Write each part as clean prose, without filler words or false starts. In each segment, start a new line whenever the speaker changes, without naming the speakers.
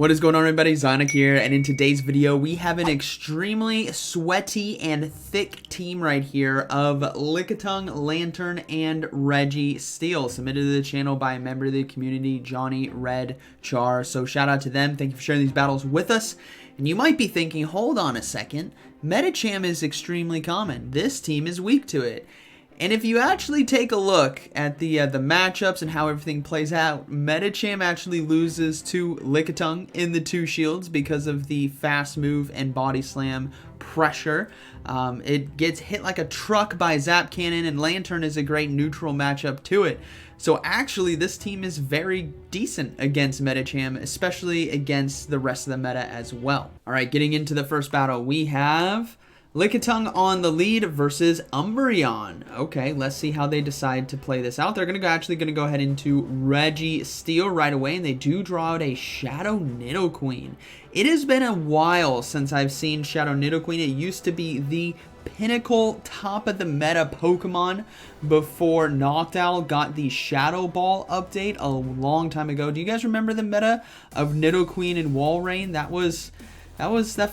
What is going on, everybody? ZyoniK here, and in today's video we have an extremely sweaty and thick team right here of Lickitung, Lantern, and Registeel, submitted to the channel by a member of the community, Johnny Red Char. So shout out to them. Thank you for sharing these battles with us. And you might be thinking, hold on a second, Medicham is extremely common. This team is weak to it. And if you actually take a look at the matchups and how everything plays out, Medicham actually loses to Lickitung in the 2 shields because of the fast move and body slam pressure. It gets hit like a truck by Zap Cannon, and Lantern is a great neutral matchup to it. So actually this team is very decent against Medicham, especially against the rest of the meta as well. Alright, getting into the first battle, we have Lickitung on the lead versus Umbreon. Okay, let's see how they decide to play this out. They're actually going to go ahead into Registeel right away, and they do draw out a Shadow Nidoqueen. It has been a while since I've seen Shadow Nidoqueen. It used to be the pinnacle top of the meta Pokemon before Noctowl got the Shadow Ball update a long time ago. Do you guys remember the meta of Nidoqueen and Walrein? That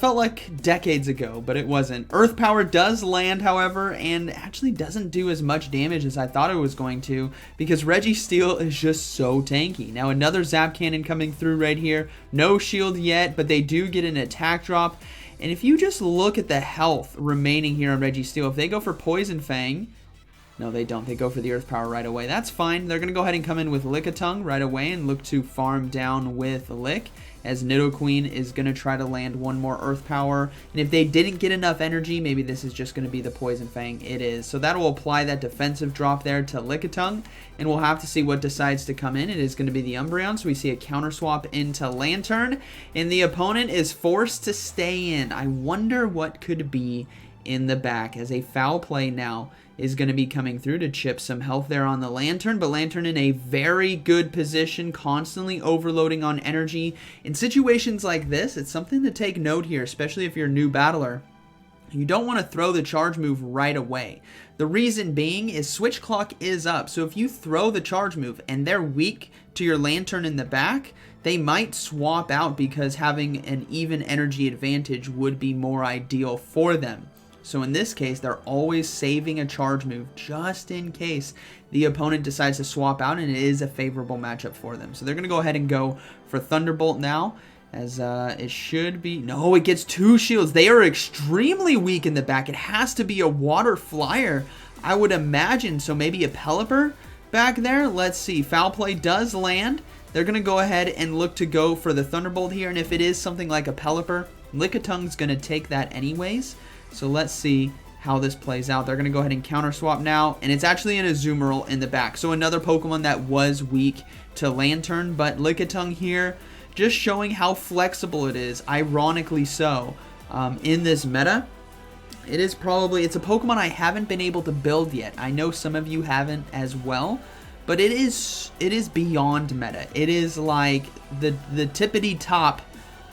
felt like decades ago, but it wasn't. Earth Power does land, however, and actually doesn't do as much damage as I thought it was going to, because Registeel is just so tanky. Now another Zap Cannon coming through right here. No shield yet, but they do get an attack drop. And if you just look at the health remaining here on Registeel, if they go for Poison Fang, no, they don't. They go for the Earth Power right away. That's fine. They're going to go ahead and come in with Lickitung right away and look to farm down with Lick, as Nidoqueen is going to try to land one more Earth Power. And if they didn't get enough energy, maybe this is just going to be the Poison Fang. It is. So that will apply that defensive drop there to Lickitung, and we'll have to see what decides to come in. It is going to be the Umbreon, so we see a counter swap into Lantern, and the opponent is forced to stay in. I wonder what could be in the back, as a foul play now is going to be coming through to chip some health there on the Lantern, but Lantern in a very good position, constantly overloading on energy. In situations like this, it's something to take note here, especially if you're a new battler. You don't want to throw the charge move right away. The reason being is switch clock is up, so if you throw the charge move and they're weak to your Lantern in the back, they might swap out because having an even energy advantage would be more ideal for them. So in this case, they're always saving a charge move just in case the opponent decides to swap out, and it is a favorable matchup for them. So they're going to go ahead and go for Thunderbolt now, as it should be. No, it gets 2 shields. They are extremely weak in the back. It has to be a Water Flyer, I would imagine. So maybe a Pelipper back there. Let's see. Foul play does land. They're going to go ahead and look to go for the Thunderbolt here, and if it is something like a Pelipper, Lickitung's going to take that anyways. So let's see how this plays out. They're going to go ahead and counter swap now, and it's actually an Azumarill in the back. So another Pokemon that was weak to Lantern, but Lickitung here just showing how flexible it is, ironically so, in this meta. It's a Pokemon I haven't been able to build yet. I know some of you haven't as well, but it is beyond meta. It is like the tippity top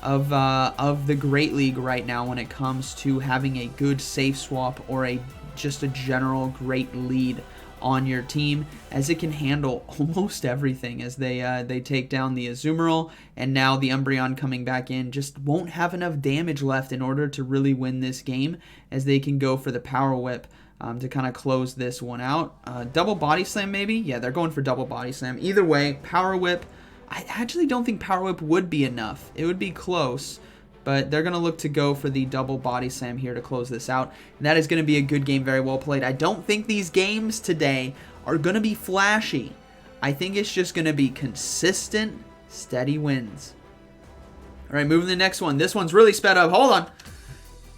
of the Great League right now when it comes to having a good safe swap or just a general great lead on your team, as it can handle almost everything, as they take down the Azumarill, and now the Umbreon coming back in just won't have enough damage left in order to really win this game, as they can go for the Power Whip to kind of close this one out. Double Body Slam maybe? Yeah, they're going for double Body Slam. Either way, Power Whip. I actually don't think Power Whip would be enough. It would be close, but they're going to look to go for the double Body Slam here to close this out. And that is going to be a good game, very well played. I don't think these games today are going to be flashy. I think it's just going to be consistent, steady wins. All right, moving to the next one. This one's really sped up. Hold on.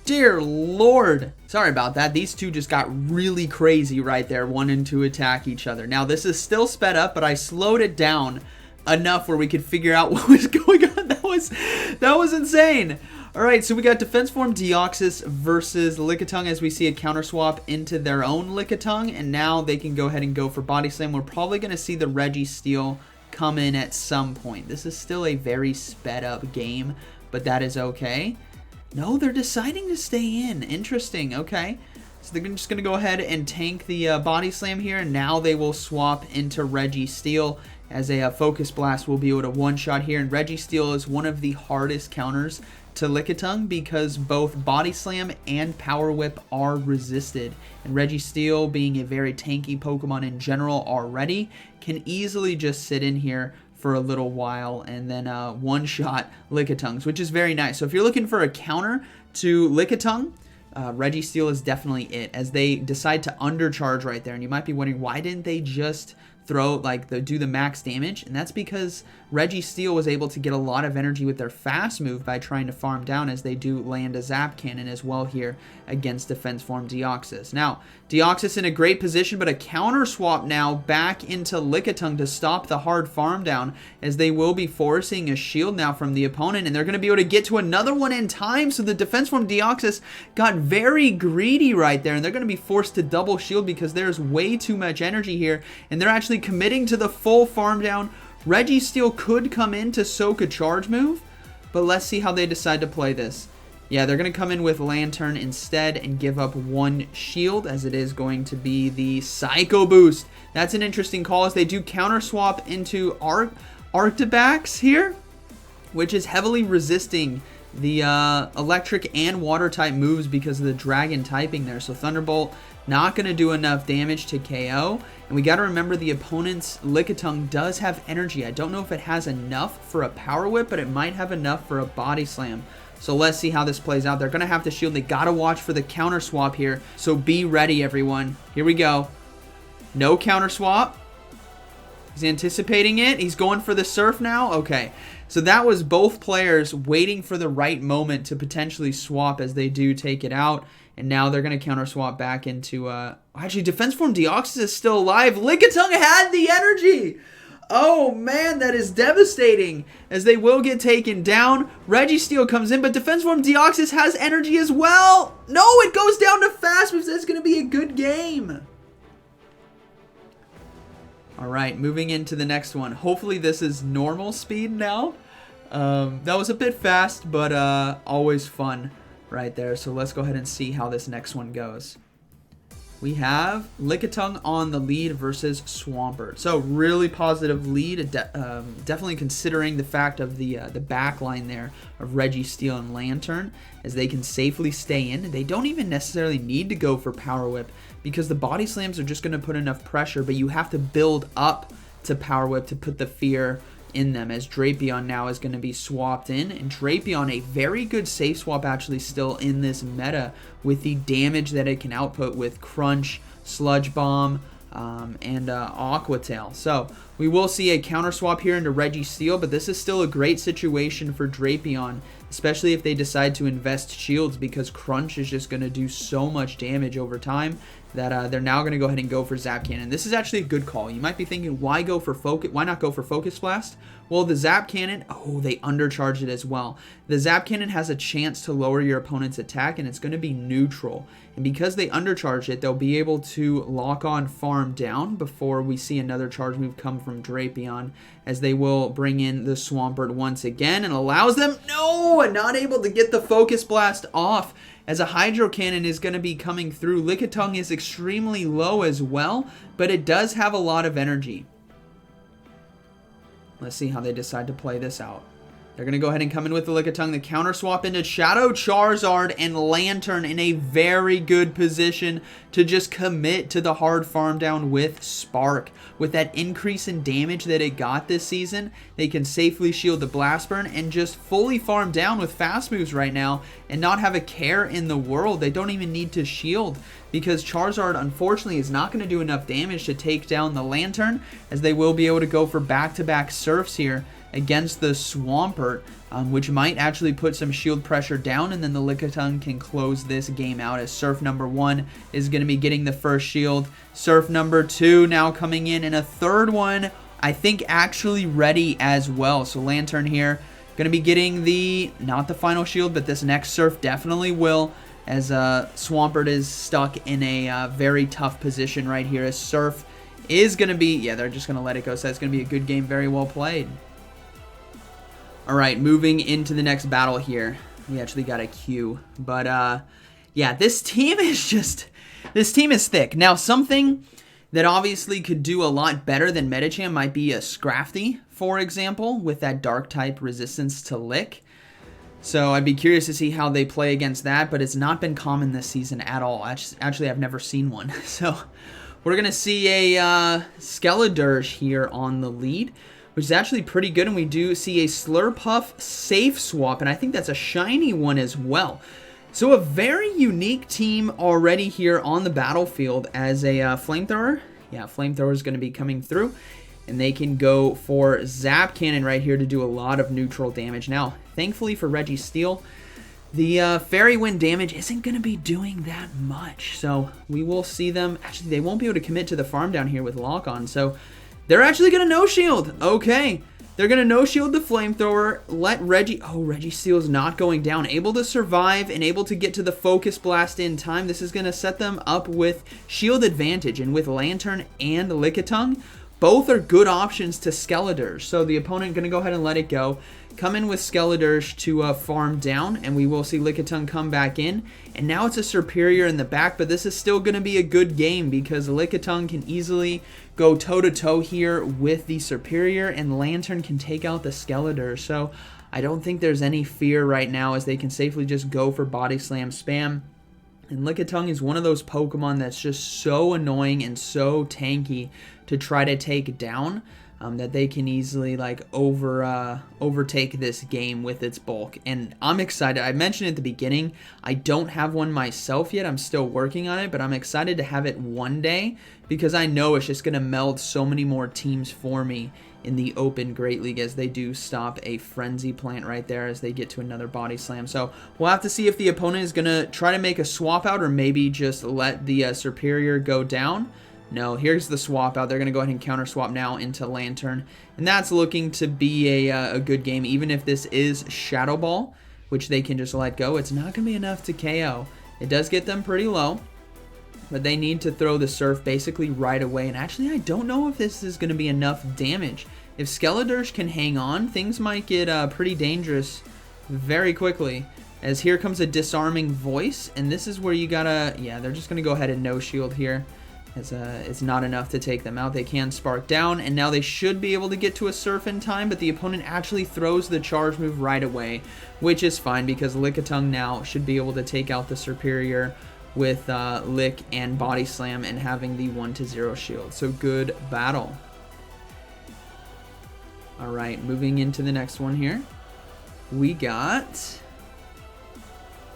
Dear Lord. Sorry about that. These two just got really crazy right there, wanting to attack each other. Now, this is still sped up, but I slowed it down enough where we could figure out what was going on. That was insane. Alright, so we got Defense Form Deoxys versus Lickitung, as we see a counter swap into their own Lickitung, and now they can go ahead and go for Body Slam. We're probably going to see the Registeel come in at some point. This is still a very sped up game, but that is okay. No, they're deciding to stay in. Interesting. Okay. So they're just going to go ahead and tank the Body Slam here, and now they will swap into Registeel. as a Focus Blast will be able to one-shot here. And Registeel is one of the hardest counters to Lickitung because both Body Slam and Power Whip are resisted. And Registeel, being a very tanky Pokemon in general already, can easily just sit in here for a little while and then one-shot Lickitungs, which is very nice. So if you're looking for a counter to Lickitung, Registeel is definitely it, as they decide to undercharge right there. And you might be wondering, why didn't they just throw, do the max damage? And that's because Registeel was able to get a lot of energy with their fast move by trying to farm down, as they do land a Zap Cannon as well here against Defense Form Deoxys. Now, Deoxys in a great position, but a counter swap now back into Lickitung to stop the hard farm down, as they will be forcing a shield now from the opponent, and they're going to be able to get to another one in time. So the Defense Form Deoxys got very greedy right there, and they're going to be forced to double shield because there's way too much energy here, and they're actually committing to the full farm down. Registeel could come in to soak a charge move, but let's see how they decide to play this. Yeah, they're going to come in with Lantern instead and give up one shield, as it is going to be the Psycho Boost. That's an interesting call, as they do counter swap into Arctibax here, which is heavily resisting the electric and water type moves because of the dragon typing there. So Thunderbolt not going to do enough damage to KO. And we got to remember the opponent's Lickitung does have energy. I don't know if it has enough for a Power Whip, but it might have enough for a Body Slam. So let's see how this plays out. They're going to have to shield. They got to watch for the counter swap here. So be ready, everyone. Here we go. No counter swap. He's anticipating it. He's going for the Surf now. Okay. So that was both players waiting for the right moment to potentially swap, as they do take it out. And now they're going to counter swap back into... actually, Defense Form Deoxys is still alive. Lickitung had the energy! Oh, man, that is devastating, as they will get taken down. Registeel comes in, but Defense Form Deoxys has energy as well. No, it goes down to fast moves. That's going to be a good game. All right, moving into the next one. Hopefully this is normal speed now. That was a bit fast, but always fun right there. So let's go ahead and see how this next one goes. We have Lickitung on the lead versus Swampert. So really positive lead, definitely considering the fact of the back line there of Registeel and Lantern, as they can safely stay in. They don't even necessarily need to go for Power Whip, because the Body Slams are just going to put enough pressure, but you have to build up to Power Whip to put the fear in them, as Drapion now is going to be swapped in. And Drapion, a very good safe swap actually still in this meta, with the damage that it can output with Crunch, Sludge Bomb, and Aqua Tail. So we will see a counter swap here into Registeel, but this is still a great situation for Drapion, especially if they decide to invest shields, because Crunch is just going to do so much damage over time that they're now going to go ahead and go for Zap Cannon. This is actually a good call. You might be thinking, why not go for Focus Blast? Well, the Zap Cannon, oh, they undercharged it as well. The Zap Cannon has a chance to lower your opponent's attack, and it's going to be neutral. And because they undercharged it, they'll be able to lock on Farm Down before we see another charge move come from Drapion, as they will bring in the Swampert once again, and allows them, no, not able to get the Focus Blast off, as a Hydro Cannon is going to be coming through. Lickitung is extremely low as well, but it does have a lot of energy. Let's see how they decide to play this out. They're going to go ahead and come in with the Lickitung, the counter swap into Shadow Charizard, and Lantern in a very good position to just commit to the hard farm down with Spark. With that increase in damage that it got this season, they can safely shield the Blast Burn and just fully farm down with fast moves right now and not have a care in the world. They don't even need to shield, because Charizard unfortunately is not going to do enough damage to take down the Lantern, as they will be able to go for back-to-back Surfs here against the Swampert, which might actually put some shield pressure down, and then the Lickitung can close this game out, as Surf number 1 is going to be getting the first shield. Surf number 2 now coming in, and a third one, I think, actually ready as well. So Lantern here going to be getting not the final shield, but this next Surf definitely will, as Swampert is stuck in a very tough position right here, as Surf is going to be, yeah, they're just going to let it go. So it's going to be a good game, very well played. Alright, moving into the next battle here. We actually got a queue. But, yeah, this team is thick. Now, something that obviously could do a lot better than Medicham might be a Scrafty, for example, with that dark type resistance to Lick. So I'd be curious to see how they play against that, but it's not been common this season at all. Actually, I've never seen one. So we're going to see a Skeledirge here on the lead, which is actually pretty good, and we do see a Slurpuff safe swap, and I think that's a shiny one as well. So a very unique team already here on the battlefield as a Flamethrower. Yeah, Flamethrower is going to be coming through, and they can go for Zap Cannon right here to do a lot of neutral damage. Now, thankfully for Registeel, the Fairy Wind damage isn't going to be doing that much. So we will see them. Actually, they won't be able to commit to the farm down here with Lock On. So they're actually going to no-shield. Okay. They're going to no-shield the Flamethrower. Let Registeel's not going down. Able to survive and able to get to the Focus Blast in time. This is going to set them up with shield advantage. And with Lantern and Lickitung, both are good options to Skeledirge. So the opponent going to go ahead and let it go. Come in with Skeledirge to farm down, and we will see Lickitung come back in. And now it's a Serperior in the back, but this is still going to be a good game because Lickitung can easily go toe-to-toe here with the Serperior, and Lantern can take out the Skeledirge. So I don't think there's any fear right now as they can safely just go for Body Slam spam. And Lickitung is one of those Pokemon that's just so annoying and so tanky to try to take down. That they can easily like overtake this game with its bulk. And I'm excited. I mentioned at the beginning, I don't have one myself yet. I'm still working on it, but I'm excited to have it one day because I know it's just going to meld so many more teams for me in the Open Great League as they do stop a Frenzy Plant right there as they get to another Body Slam. So we'll have to see if the opponent is going to try to make a swap out or maybe just let the Serperior go down. No, here's the swap out. They're going to go ahead and counter swap now into Lantern. And that's looking to be a good game. Even if this is Shadow Ball, which they can just let go, it's not going to be enough to KO. It does get them pretty low, but they need to throw the Surf basically right away. And actually, I don't know if this is going to be enough damage. If Skeledirge can hang on, things might get pretty dangerous very quickly. As here comes a Disarming Voice, and this is where you gotta, yeah, they're just going to go ahead and no-shield here. It's not enough to take them out. They can Spark down, and now they should be able to get to a Surf in time, but the opponent actually throws the charge move right away, which is fine because Lickitung now should be able to take out the Serperior with Lick and Body Slam and having the 1-0 shield. So good battle. All right, moving into the next one here. We got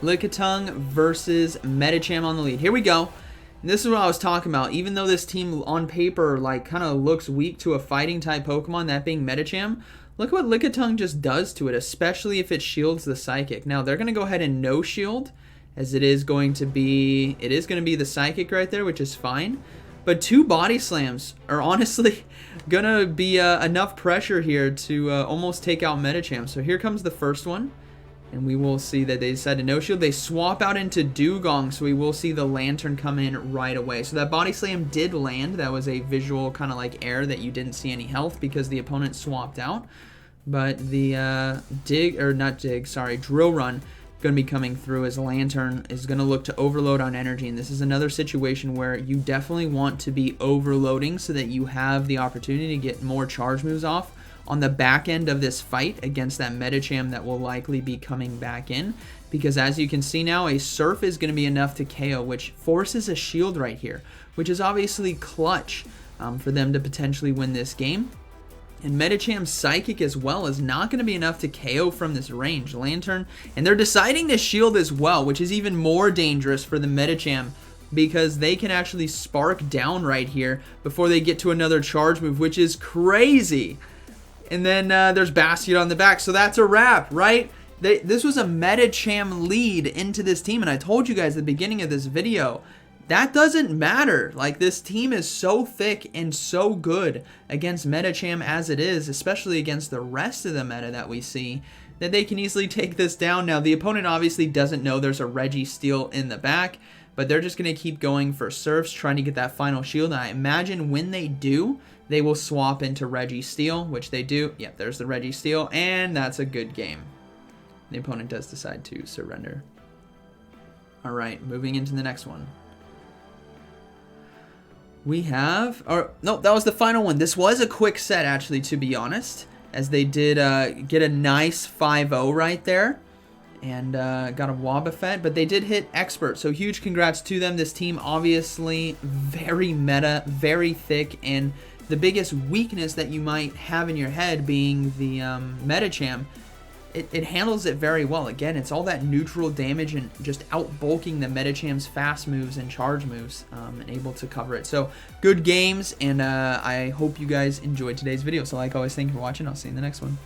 Lickitung versus Medicham on the lead. Here we go. And this is what I was talking about. Even though this team on paper like kind of looks weak to a fighting type Pokemon, that being Medicham, look what Lickitung just does to it, especially if it shields the Psychic. Now they're going to go ahead and no shield, as it is going to be the Psychic right there, which is fine. But 2 Body Slams are honestly going to be enough pressure here to almost take out Medicham. So here comes the first one. And we will see that they decide to no-shield. They swap out into Dugong, so we will see the Lantern come in right away. So that Body Slam did land. That was a visual kind of like error that you didn't see any health because the opponent swapped out. But the Drill Run going to be coming through as Lantern is going to look to overload on energy. And this is another situation where you definitely want to be overloading so that you have the opportunity to get more charge moves off on the back end of this fight against that Medicham that will likely be coming back in. Because as you can see now, a Surf is going to be enough to KO, which forces a shield right here, which is obviously clutch for them to potentially win this game. And Medicham's Psychic as well is not going to be enough to KO from this range. Lantern, and they're deciding to shield as well, which is even more dangerous for the Medicham because they can actually Spark down right here before they get to another charge move, which is crazy. And then there's Bastion on the back. So that's a wrap, right? This was a Medicham lead into this team. And I told you guys at the beginning of this video, that doesn't matter. Like, this team is so thick and so good against Medicham as it is, especially against the rest of the meta that we see, that they can easily take this down. Now, the opponent obviously doesn't know there's a Registeel in the back, but they're just going to keep going for Surfs, trying to get that final shield. And I imagine when they do, they will swap into Registeel, which they do. Yep, there's the Registeel, and that's a good game. The opponent does decide to surrender. All right, moving into the next one. we have, or no, that was the final one. This was a quick set, actually, to be honest, as they did get a nice 5-0 right there. And got a Wobbuffet, but they did hit Expert, so huge congrats to them. This team obviously very meta, very thick, and the biggest weakness that you might have in your head being the Medicham, it handles it very well. Again, it's all that neutral damage and just out-bulking the Medicham's fast moves and charge moves, and able to cover it. So good games, and I hope you guys enjoyed today's video. So like always, thank you for watching. I'll see you in the next one.